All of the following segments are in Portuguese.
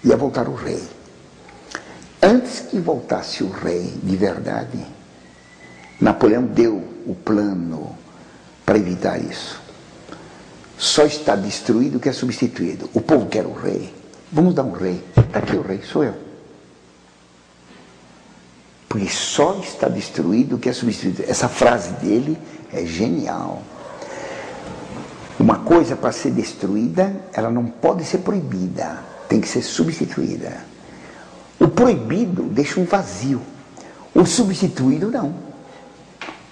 ia voltar o rei. Antes que voltasse o rei de verdade, Napoleão deu o plano para evitar isso. Só está destruído o que é substituído. O povo quer o rei. Vamos dar um rei. Está aqui o rei, sou eu. Porque só está destruído o que é substituído. Essa frase dele é genial. Uma coisa para ser destruída, ela não pode ser proibida. Tem que ser substituída. O proibido deixa um vazio. O substituído não.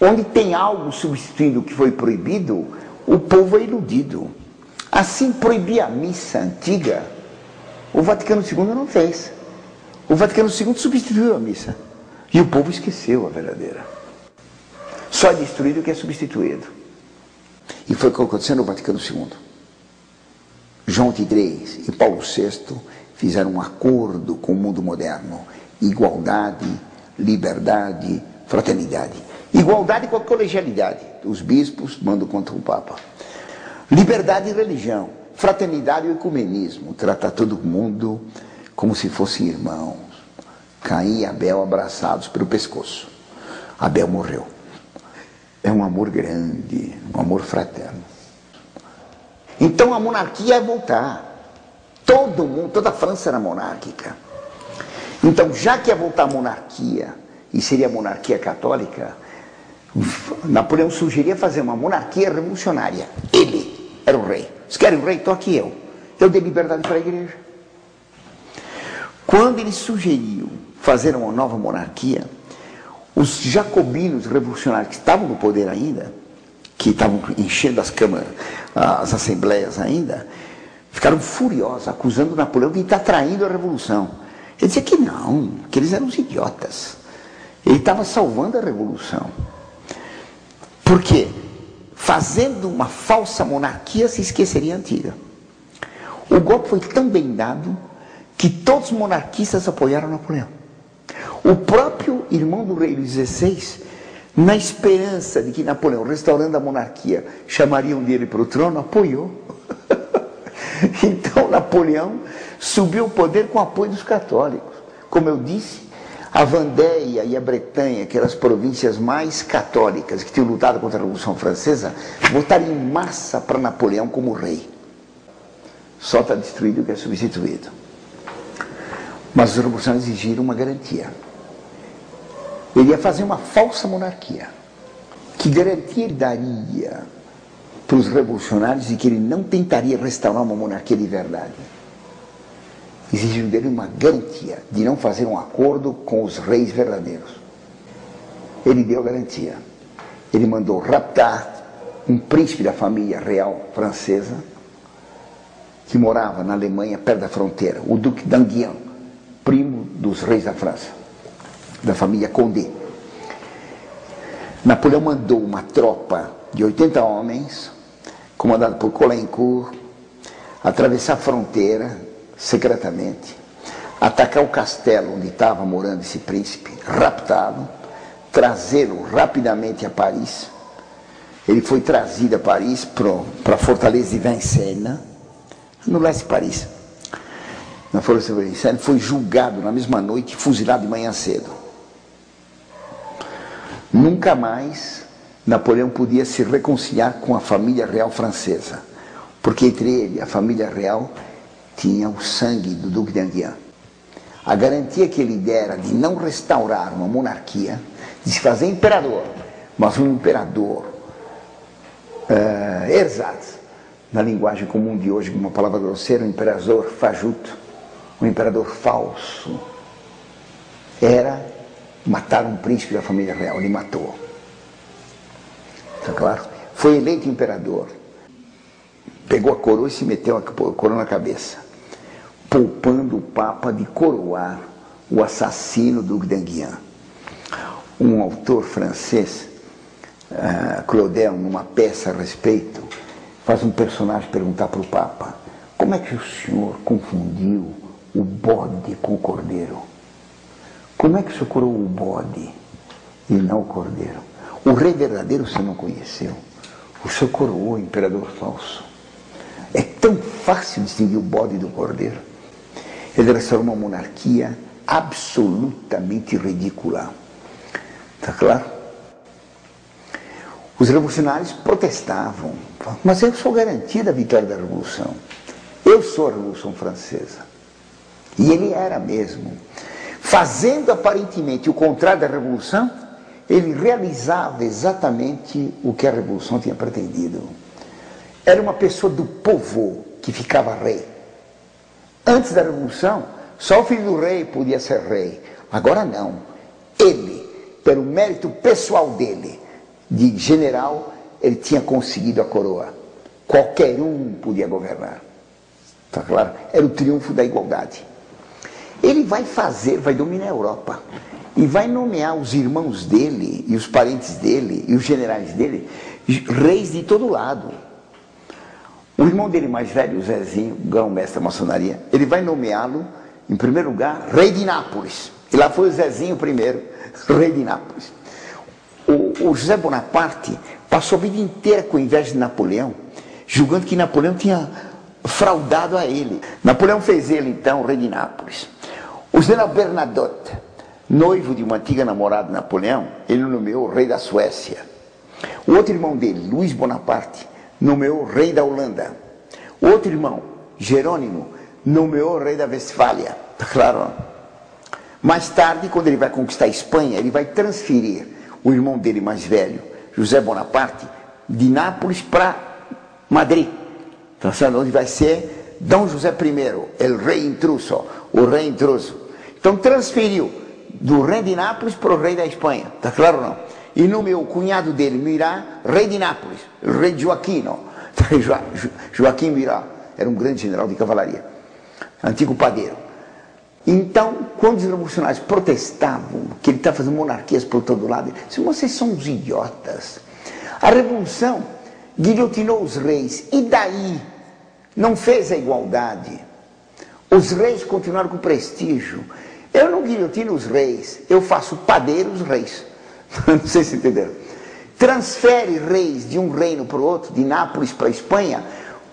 Onde tem algo substituindo o que foi proibido, o povo é iludido. Assim, proibir a missa antiga, o Vaticano II não fez. O Vaticano II substituiu a missa. E o povo esqueceu a verdadeira. Só é destruído o que é substituído. E foi o que aconteceu no Vaticano II. João XXIII e Paulo VI fizeram um acordo com o mundo moderno. Igualdade, liberdade, fraternidade. Igualdade com a colegialidade. Os bispos mandam contra o Papa. Liberdade e religião. Fraternidade e ecumenismo. Tratar todo mundo como se fossem irmãos. Caim e Abel abraçados pelo pescoço. Abel morreu. É um amor grande, um amor fraterno. Então a monarquia ia voltar. Todo mundo, toda a França era monárquica. Então, já que ia voltar a monarquia, e seria a monarquia católica, Napoleão sugeria fazer uma monarquia revolucionária. Ele era o rei. Se querem o rei, estou aqui eu. Eu dei liberdade para a igreja. Quando ele sugeriu fazer uma nova monarquia, os jacobinos revolucionários que estavam no poder ainda, que estavam enchendo as câmaras, as assembleias ainda, ficaram furiosos, acusando Napoleão de estar traindo a revolução. Ele dizia que não, que eles eram os idiotas. Ele estava salvando a revolução. Por quê? Fazendo uma falsa monarquia se esqueceria a antiga. O golpe foi tão bem dado que todos os monarquistas apoiaram Napoleão. O próprio irmão do rei Luís XVI, na esperança de que Napoleão, restaurando a monarquia, chamariam dele para o trono, apoiou. Então Napoleão subiu ao poder com o apoio dos católicos. Como eu disse, a Vendéia e a Bretanha, que eram as províncias mais católicas que tinham lutado contra a Revolução Francesa, votaram em massa para Napoleão como rei. Só está destruído o que é substituído. Mas os revolucionários exigiram uma garantia. Ele ia fazer uma falsa monarquia. Que garantia ele daria para os revolucionários de que ele não tentaria restaurar uma monarquia de verdade? Exigiram dele uma garantia de não fazer um acordo com os reis verdadeiros. Ele deu a garantia. Ele mandou raptar um príncipe da família real francesa que morava na Alemanha, perto da fronteira, o Duque d'Enghien, primo dos reis da França, da família Condé. Napoleão mandou uma tropa de 80 homens, comandada por Caulaincourt, atravessar a fronteira secretamente, atacar o castelo onde estava morando esse príncipe, raptá-lo, trazê-lo rapidamente a Paris. Ele foi trazido a Paris para a fortaleza de Vincennes, no leste de Paris. Na fortaleza de Vincennes, foi julgado na mesma noite, fuzilado de manhã cedo. Nunca mais Napoleão podia se reconciliar com a família real francesa, porque entre ele e a família real tinha o sangue do Duque d'Enghien. A garantia que ele dera de não restaurar uma monarquia, de se fazer imperador, mas um imperador ersatz, na linguagem comum de hoje, uma palavra grosseira, um imperador fajuto, um imperador falso, era matar um príncipe da família real. Ele matou. Está claro? Foi eleito imperador, pegou a coroa e se meteu a coroa na cabeça, poupando o Papa de coroar o assassino do Duque d'Enghien. Um autor francês, Claudel, numa peça a respeito, faz um personagem perguntar para o Papa: como é que o senhor confundiu o bode com o cordeiro? Como é que o senhor coroou o bode e não o cordeiro? O rei verdadeiro você não conheceu, o senhor coroou o imperador falso. É tão fácil distinguir o bode do cordeiro. Ele restaurou uma monarquia absolutamente ridícula. Está claro? Os revolucionários protestavam, mas eu sou garantia da vitória da Revolução. Eu sou a Revolução Francesa. E ele era mesmo. Fazendo aparentemente o contrário da Revolução, ele realizava exatamente o que a Revolução tinha pretendido. Era uma pessoa do povo que ficava rei. Antes da Revolução, só o filho do rei podia ser rei. Agora não. Ele, pelo mérito pessoal dele, de general, ele tinha conseguido a coroa. Qualquer um podia governar. Está claro? Era o triunfo da igualdade. Ele vai dominar a Europa. E vai nomear os irmãos dele, e os parentes dele, e os generais dele, reis de todo lado. O irmão dele mais velho, o Zezinho, grão-mestre da maçonaria, ele vai nomeá-lo, em primeiro lugar, rei de Nápoles. E lá foi o Zezinho primeiro, rei de Nápoles. O José Bonaparte passou a vida inteira com inveja de Napoleão, julgando que Napoleão tinha fraudado a ele. Napoleão fez ele, então, rei de Nápoles. O general Bernadotte, noivo de uma antiga namorada de Napoleão, ele nomeou rei da Suécia. O outro irmão dele, Luís Bonaparte, nomeou rei da Holanda. O outro irmão, Jerônimo, nomeou rei da Westfália. Está claro? Mais tarde, quando ele vai conquistar a Espanha, ele vai transferir o irmão dele mais velho, José Bonaparte, de Nápoles para Madrid. Então, onde vai ser Dom José I, o rei intruso, o rei intruso. Então transferiu do rei de Nápoles para o rei da Espanha. Está claro ou não? E nomeou o cunhado dele, Mirá, rei de Nápoles, o rei Joaquino. Joaquim Mirá era um grande general de cavalaria, antigo padeiro. Então, quando os revolucionários protestavam, que ele está fazendo monarquias por todo lado, ele disse, vocês são uns idiotas. A revolução guilhotinou os reis, e daí? Não fez a igualdade. Os reis continuaram com prestígio. Eu não guilhotino os reis, eu faço padeiros reis. Não sei se entenderam. Transfere reis de um reino para o outro, de Nápoles para a Espanha,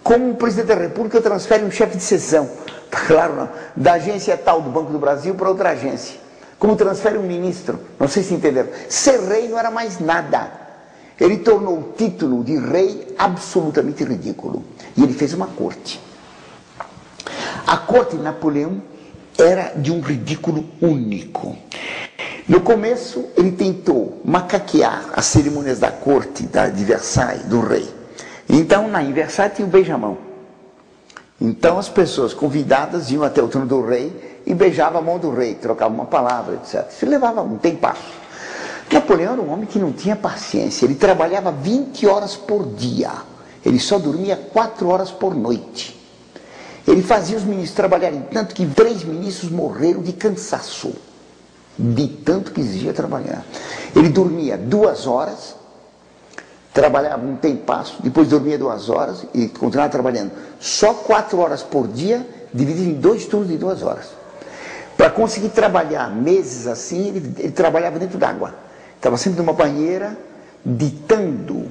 como um presidente da República transfere um chefe de seção. Claro, não. Da agência tal do Banco do Brasil para outra agência. Como transfere um ministro. Não sei se entenderam. Ser rei não era mais nada. Ele tornou o título de rei absolutamente ridículo. E ele fez uma corte. A corte de Napoleão era de um ridículo único. No começo, ele tentou macaquear as cerimônias da corte de Versailles, do rei. Então, em Versailles tinha o beijamão. Então, as pessoas convidadas iam até o trono do rei e beijavam a mão do rei, trocavam uma palavra, etc. Isso levava um tempasso. Napoleão era um homem que não tinha paciência. Ele trabalhava 20 horas por dia. Ele só dormia 4 horas por noite. Ele fazia os ministros trabalharem tanto que 3 ministros morreram de cansaço. De tanto que exigia trabalhar. Ele dormia 2 horas, trabalhava um tempasso, depois dormia 2 horas e continuava trabalhando. Só 4 horas por dia, dividido em 2 turnos de 2 horas. Para conseguir trabalhar meses assim, ele trabalhava dentro d'água. Estava sempre numa banheira, ditando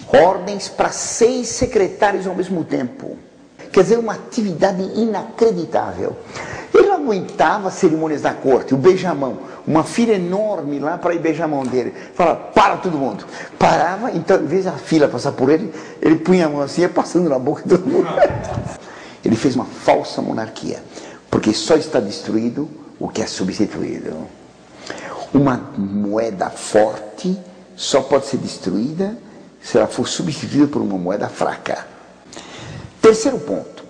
ordens para 6 secretários ao mesmo tempo. Quer dizer, uma atividade inacreditável. Ele não aguentava as cerimônias da corte, o beijamão, uma fila enorme lá para ir beijar a mão dele. Falava, para todo mundo. Parava, então, em vez da fila passar por ele, ele punha a mão assim, ia passando na boca de todo mundo. Ele fez uma falsa monarquia, porque só está destruído o que é substituído. Uma moeda forte só pode ser destruída se ela for substituída por uma moeda fraca. Terceiro ponto.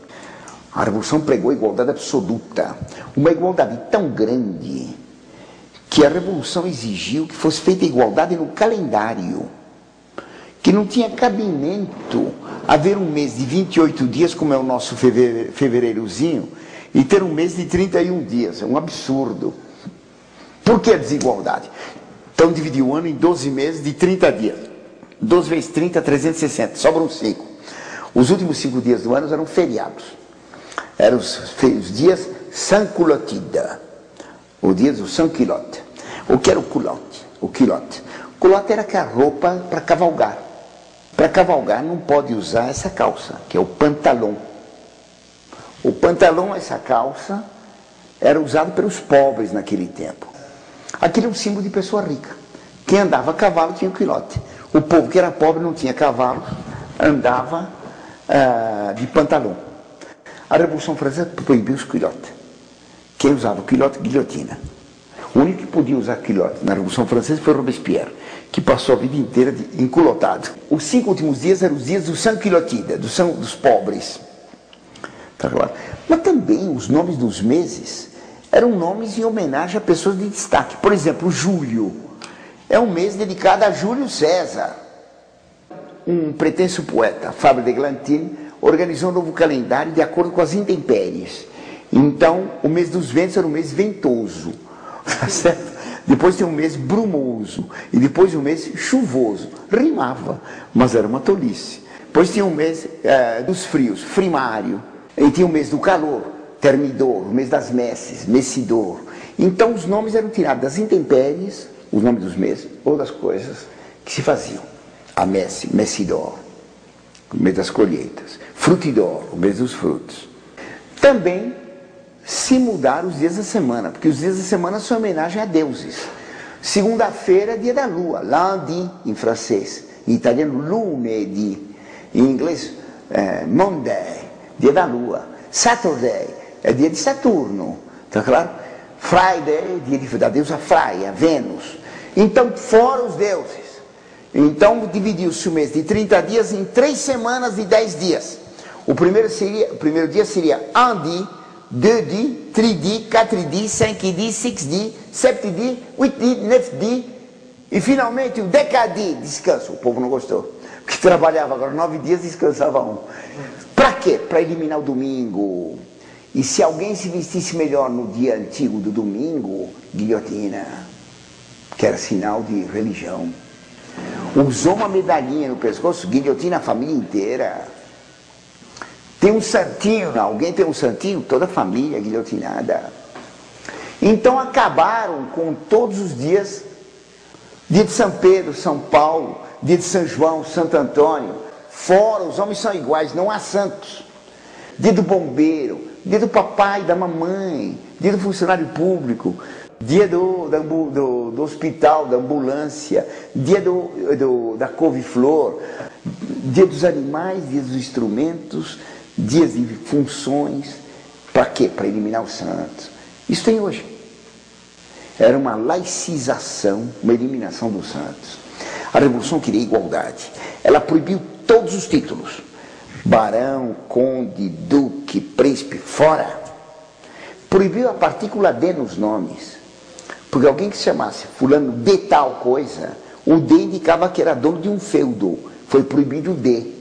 A Revolução pregou a igualdade absoluta. Uma igualdade tão grande que a Revolução exigiu que fosse feita igualdade no calendário. Que não tinha cabimento haver um mês de 28 dias, como é o nosso fevereirozinho, e ter um mês de 31 dias. É um absurdo. Por que a desigualdade? Então dividiu o ano em 12 meses de 30 dias. 12 vezes 30, 360. Sobram 5. Os últimos 5 dias do ano eram feriados. Eram os dias sans-culottide. O dia do sans-culotte. O que era o culotte? O culotte. O culotte era aquela roupa para cavalgar. Para cavalgar não pode usar essa calça, que é o pantalão. O pantalão, essa calça, era usado pelos pobres naquele tempo. Aquele é um símbolo de pessoa rica. Quem andava a cavalo tinha um quilote. O povo que era pobre não tinha cavalo, andava de pantalão. A Revolução Francesa proibiu os quilotes. Quem usava o quilote, guilhotina. O único que podia usar quilote na Revolução Francesa foi Robespierre, que passou a vida inteira enculotado. Os 5 últimos dias eram os dias do sans-quilotide, dos pobres. Tá claro? Mas também os nomes dos meses eram nomes em homenagem a pessoas de destaque. Por exemplo, julho é um mês dedicado a Júlio César. Um pretenso poeta, Fábio de Glantine, organizou um novo calendário de acordo com as intempéries. Então, o mês dos ventos era um mês ventoso, tá certo? Depois tem um mês brumoso, e depois um mês chuvoso. Rimava, mas era uma tolice. Depois tinha um mês dos frios, frimário. E tinha o mês do calor, termidor, o mês das messes, messidor. Então os nomes eram tirados das intempéries, os nomes dos meses, ou das coisas que se faziam. A messe, messidor, o mês das colheitas. Frutidor, o mês dos frutos. Também se mudaram os dias da semana, porque os dias da semana são homenagem a deuses. Segunda-feira é dia da lua, lundi em francês, em italiano lunedì, em inglês Monday, dia da lua. Saturday é dia de Saturno, tá claro? Friday é dia da deusa Freia, Vênus. Então, fora os deuses. Então, dividiu-se o mês de 30 dias em 3 semanas de 10 dias. O primeiro dia seria un dia, 2 dias, 3 dias, 4 dias, 5 dias, 6 dias, 7 dias, 8 dias, 9 dias. E finalmente o décadi, descanso. O povo não gostou. Porque trabalhava agora 9 dias, descansava 1. Para quê? Para eliminar o domingo. E se alguém se vestisse melhor no dia antigo do domingo, guilhotina, que era sinal de religião. Usou uma medalhinha no pescoço, guilhotina a família inteira. Tem um santinho, alguém tem um santinho, toda a família guilhotinada. Então acabaram com todos os dias, dia de São Pedro, São Paulo, dia de São João, Santo Antônio. Fora, os homens são iguais, não há santos. Dia do bombeiro, dia do papai, da mamãe, dia do funcionário público, dia do hospital, da ambulância, dia da couve-flor, dia dos animais, dia dos instrumentos, dias de funções. Para quê? Para eliminar os santos. Isso tem hoje. Era uma laicização, uma eliminação dos santos. A Revolução queria igualdade. Ela proibiu todos os títulos. Barão, conde, duque, príncipe, fora. Proibiu a partícula D nos nomes. Porque alguém que se chamasse fulano de tal coisa, o D indicava que era dono de um feudo. Foi proibido o D.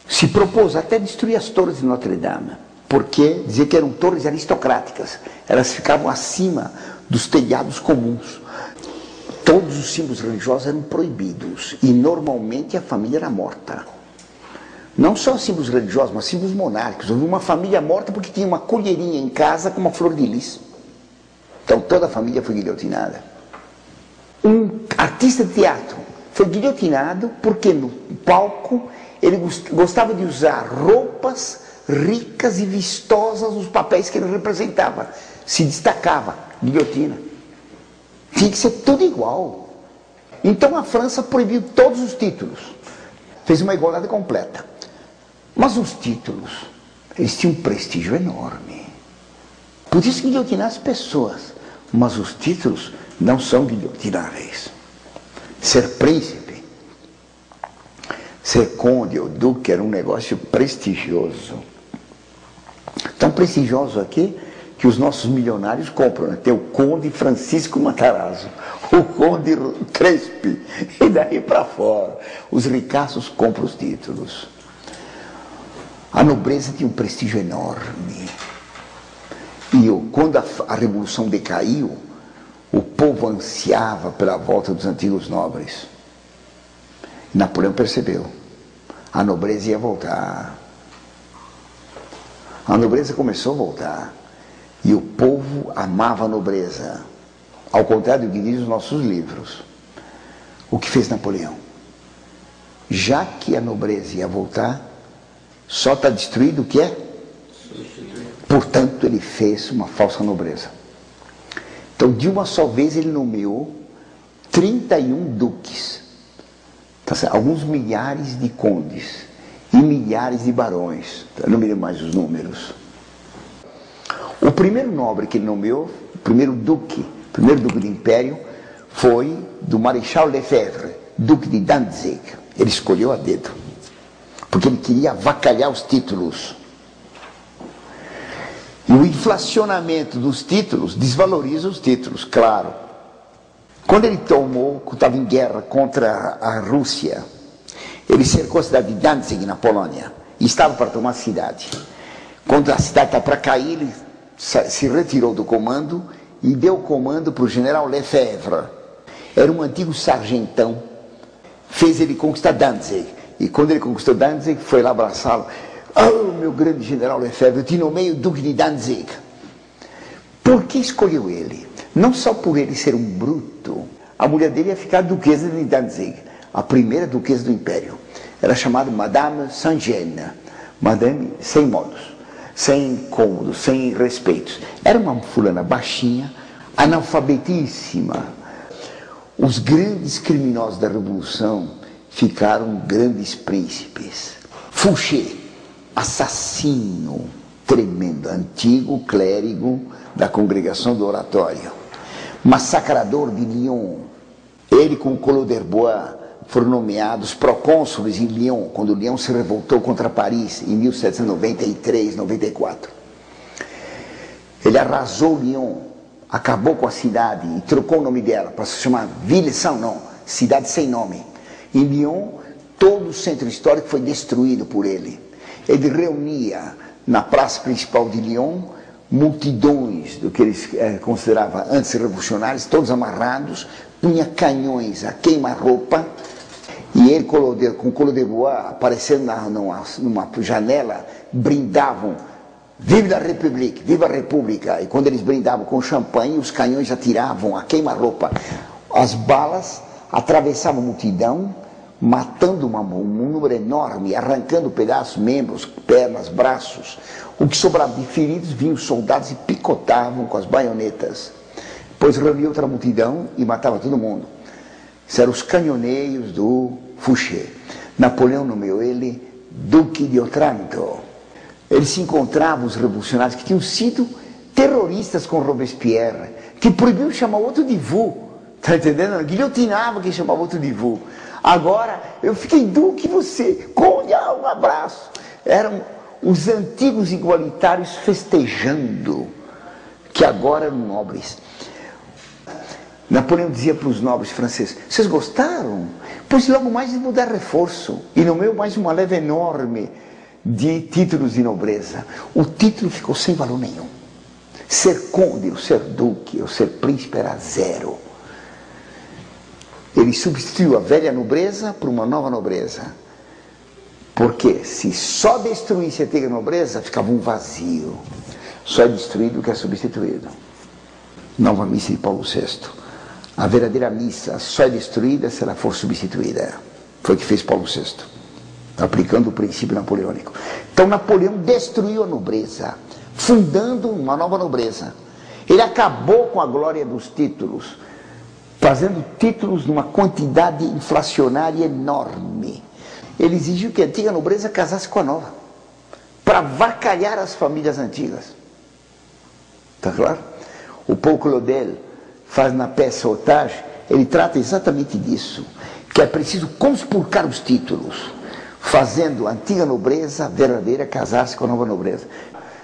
Se propôs até destruir as torres de Notre Dame. Porque dizia que eram torres aristocráticas. Elas ficavam acima dos telhados comuns. Todos os símbolos religiosos eram proibidos. E normalmente a família era morta. Não só símbolos religiosos, mas símbolos monárquicos. Houve uma família morta porque tinha uma colherinha em casa com uma flor de lis. Então toda a família foi guilhotinada. Um artista de teatro foi guilhotinado porque no palco ele gostava de usar roupas ricas e vistosas nos papéis que ele representava. Se destacava, guilhotina. Tinha que ser tudo igual. Então a França proibiu todos os títulos. Fez uma igualdade completa. Mas os títulos, eles tinham um prestígio enorme. Podia-se guilhotinar as pessoas, mas os títulos não são guilhotináveis. Ser príncipe, ser conde ou duque era um negócio prestigioso. Tão prestigioso aqui que os nossos milionários compram, né? Tem o conde Francisco Matarazzo, o conde Crespi, e daí para fora. Os ricaços compram os títulos. A nobreza tinha um prestígio enorme. E quando a Revolução decaiu, o povo ansiava pela volta dos antigos nobres. Napoleão percebeu. A nobreza ia voltar. A nobreza começou a voltar. E o povo amava a nobreza. Ao contrário do que diz os nossos livros. O que fez Napoleão? Já que a nobreza ia voltar, só está destruído o que é? Portanto, ele fez uma falsa nobreza. Então, de uma só vez, ele nomeou 31 duques, tá certo? Alguns milhares de condes e milhares de barões. Eu não me lembro mais os números. O primeiro nobre que ele nomeou, o primeiro duque do império, foi do Marechal Lefebvre, duque de Danzig. Ele escolheu a dedo, porque ele queria avacalhar os títulos. E o inflacionamento dos títulos desvaloriza os títulos, claro. Quando ele estava em guerra contra a Rússia, ele cercou a cidade de Danzig, na Polônia, e estava para tomar a cidade. Quando a cidade estava para cair, ele se retirou do comando e deu o comando para o general Lefebvre. Era um antigo sargentão, fez ele conquistar Danzig. E quando ele conquistou Danzig, foi lá abraçá-lo. Oh, meu grande general Lefebvre, eu te nomeio duque de Danzig. Por que escolheu ele? Não só por ele ser um bruto. A mulher dele ia ficar duquesa de Danzig, a primeira duquesa do império. Era chamada Madame Saint-Gene, Madame sem modos, sem cômodos, sem respeitos. Era uma fulana baixinha, analfabetíssima. Os grandes criminosos da Revolução ficaram grandes príncipes. Fouché, assassino tremendo, antigo clérigo da congregação do oratório, massacrador de Lyon. Ele com Collot d'Herbois foram nomeados procônsules em Lyon, quando Lyon se revoltou contra Paris em 1793, 94. Ele arrasou Lyon, acabou com a cidade e trocou o nome dela para se chamar Ville Sans Nom, cidade sem nome. Em Lyon, todo o centro histórico foi destruído por ele. Ele reunia na praça principal de Lyon multidões do que eles consideravam antirrevolucionários, todos amarrados, punha canhões a queima-roupa, e ele com Collot d'Herbois aparecendo numa janela, brindavam Vive la République, viva a República. E quando eles brindavam com champanhe, os canhões atiravam a queima-roupa. As balas atravessavam a multidão, matando um número enorme, arrancando pedaços, membros, pernas, braços. O que sobrava de feridos, vinham os soldados e picotavam com as baionetas. Depois reunia outra multidão e matava todo mundo. Esses eram os canhoneiros do Fouché. Napoleão nomeou ele Duque de Otranto. Eles se encontravam, os revolucionários, que tinham sido terroristas com Robespierre, que proibiam chamar outro de vous. Está entendendo? Guilhotinava quem chamava outro de vous. Agora, eu fiquei duque e você, conde, um abraço. Eram os antigos igualitários festejando, que agora eram nobres. Napoleão dizia para os nobres franceses, vocês gostaram? Pois logo mais vou dar reforço. E nomeou mais uma leva enorme de títulos de nobreza. O título ficou sem valor nenhum. Ser conde, ou ser duque, ou ser príncipe era zero. Ele substituiu a velha nobreza por uma nova nobreza. Porque se só destruísse a antiga nobreza, ficava um vazio. Só é destruído o que é substituído. Nova missa de Paulo VI. A verdadeira missa só é destruída se ela for substituída. Foi o que fez Paulo VI, aplicando o princípio napoleônico. Então Napoleão destruiu a nobreza, fundando uma nova nobreza. Ele acabou com a glória dos títulos, fazendo títulos numa quantidade inflacionária enorme. Ele exigiu que a antiga nobreza casasse com a nova, para avacalhar as famílias antigas. Está claro? O Paul Claudel faz na peça Otage, ele trata exatamente disso, que é preciso conspurcar os títulos, fazendo a antiga nobreza verdadeira casar-se com a nova nobreza.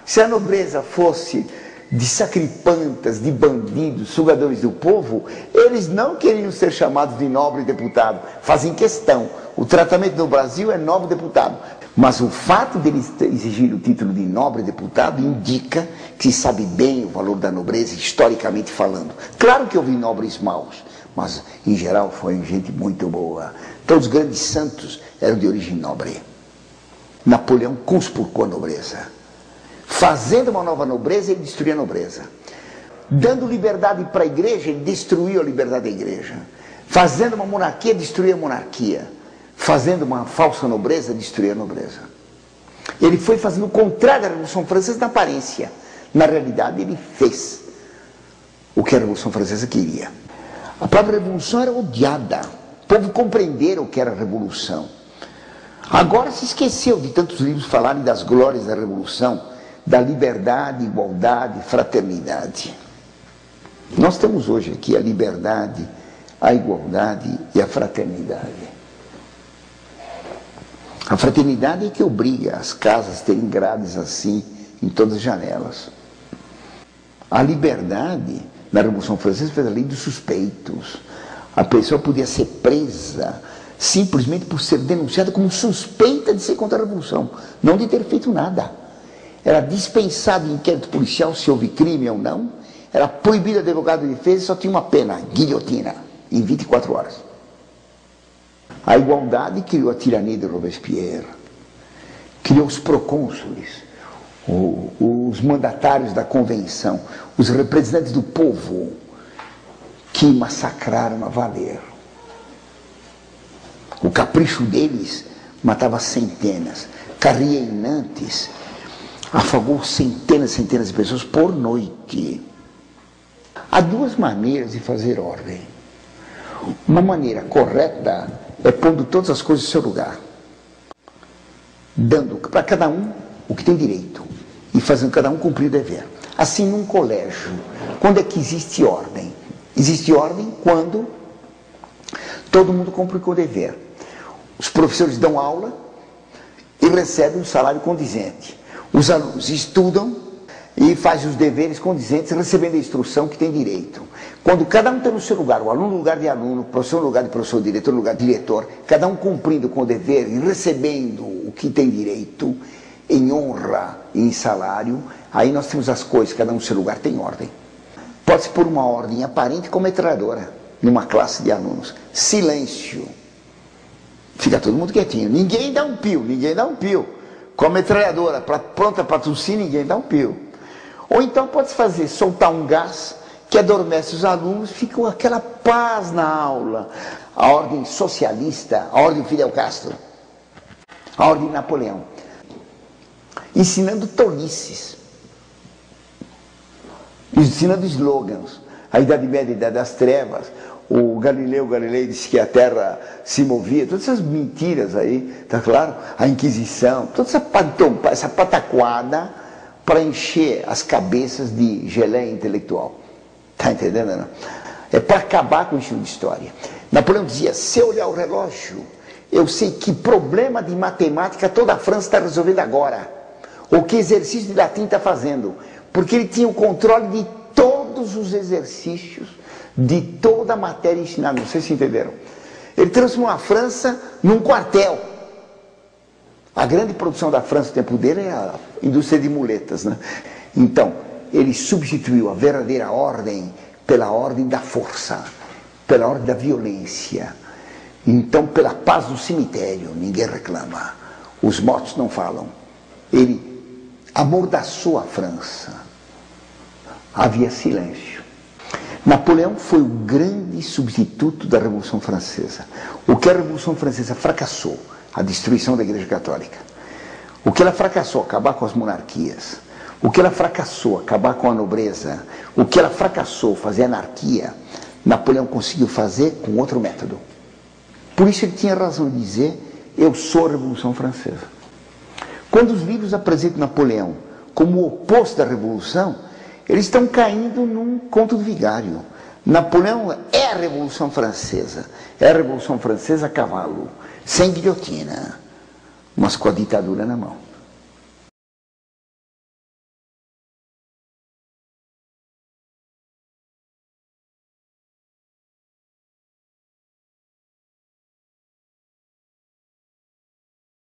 Se a nobreza fosse de sacripantas, de bandidos, sugadores do povo, eles não queriam ser chamados de nobre deputado, fazem questão. O tratamento no Brasil é nobre deputado. Mas o fato deles exigir o título de nobre deputado indica que se sabe bem o valor da nobreza, historicamente falando. Claro que houve nobres maus, mas em geral foi gente muito boa. Todos os grandes santos eram de origem nobre. Napoleão conspurcou a nobreza. Fazendo uma nova nobreza, ele destruiu a nobreza. Dando liberdade para a igreja, ele destruiu a liberdade da igreja. Fazendo uma monarquia, destruiu a monarquia. Fazendo uma falsa nobreza, destruiu a nobreza. Ele foi fazendo o contrário da Revolução Francesa na aparência. Na realidade, ele fez o que a Revolução Francesa queria. A própria Revolução era odiada. O povo compreenderam o que era a Revolução. Agora se esqueceu de tantos livros falarem das glórias da Revolução, da liberdade, igualdade, fraternidade. Nós temos hoje aqui a liberdade, a igualdade e a fraternidade. A fraternidade é que obriga as casas a terem grades assim em todas as janelas. A liberdade, na Revolução Francesa, foi a lei dos suspeitos. A pessoa podia ser presa simplesmente por ser denunciada como suspeita de ser contra a Revolução, não de ter feito nada. Era dispensado o inquérito policial se houve crime ou não, era proibido advogado de defesa e só tinha uma pena, guilhotina, em 24 horas. A igualdade criou a tirania de Robespierre, criou os procônsules, os mandatários da convenção, os representantes do povo, que massacraram a valer. O capricho deles matava centenas. Carrier Nantes afogou centenas e centenas de pessoas por noite. Há duas maneiras de fazer ordem. Uma maneira correta é pondo todas as coisas no seu lugar, dando para cada um o que tem direito e fazendo cada um cumprir o dever. Assim, num colégio, quando é que existe ordem? Existe ordem quando todo mundo cumpre com o dever. Os professores dão aula e recebem um salário condizente. Os alunos estudam e fazem os deveres condizentes, recebendo a instrução que tem direito. Quando cada um está no seu lugar, o aluno no lugar de aluno, o professor no lugar de professor, o diretor no lugar de diretor, cada um cumprindo com o dever e recebendo o que tem direito, em honra e em salário, aí nós temos as coisas, cada um no seu lugar tem ordem. Pode-se pôr uma ordem aparente com metralhadora numa classe de alunos. Silêncio. Fica todo mundo quietinho. Ninguém dá um pio, ninguém dá um pio. Com a metralhadora pronta para tossir, ninguém dá um pio. Ou então pode-se fazer, soltar um gás que adormece os alunos, fica aquela paz na aula. A ordem socialista, a ordem Fidel Castro, a ordem Napoleão, ensinando tolices, ensinando slogans. A Idade Média, a Idade das Trevas, o Galileu Galilei disse que a Terra se movia, todas essas mentiras aí, tá claro? A Inquisição, toda essa pataquada para encher as cabeças de geleia intelectual. Tá entendendo, não? É para acabar com o ensino de história. Napoleão dizia, se eu olhar o relógio, eu sei que problema de matemática toda a França está resolvendo agora. Ou que exercício de latim está fazendo. Porque ele tinha o controle de todos os exercícios, de toda a matéria ensinada. Não sei se entenderam. Ele transformou a França num quartel. A grande produção da França no tempo dele é a indústria de muletas, né? Então, ele substituiu a verdadeira ordem pela ordem da força, pela ordem da violência. Então, pela paz do cemitério, ninguém reclama. Os mortos não falam. Ele amordaçou a França. Havia silêncio. Napoleão foi o grande substituto da Revolução Francesa. O que a Revolução Francesa fracassou? A destruição da Igreja Católica. O que ela fracassou? Acabar com as monarquias. O que ela fracassou? Acabar com a nobreza. O que ela fracassou? Fazer anarquia. Napoleão conseguiu fazer com outro método. Por isso ele tinha razão de dizer, eu sou a Revolução Francesa. Quando os livros apresentam Napoleão como o oposto da Revolução, eles estão caindo num conto do vigário. Napoleão é a Revolução Francesa. É a Revolução Francesa a cavalo, sem guilhotina, mas com a ditadura na mão.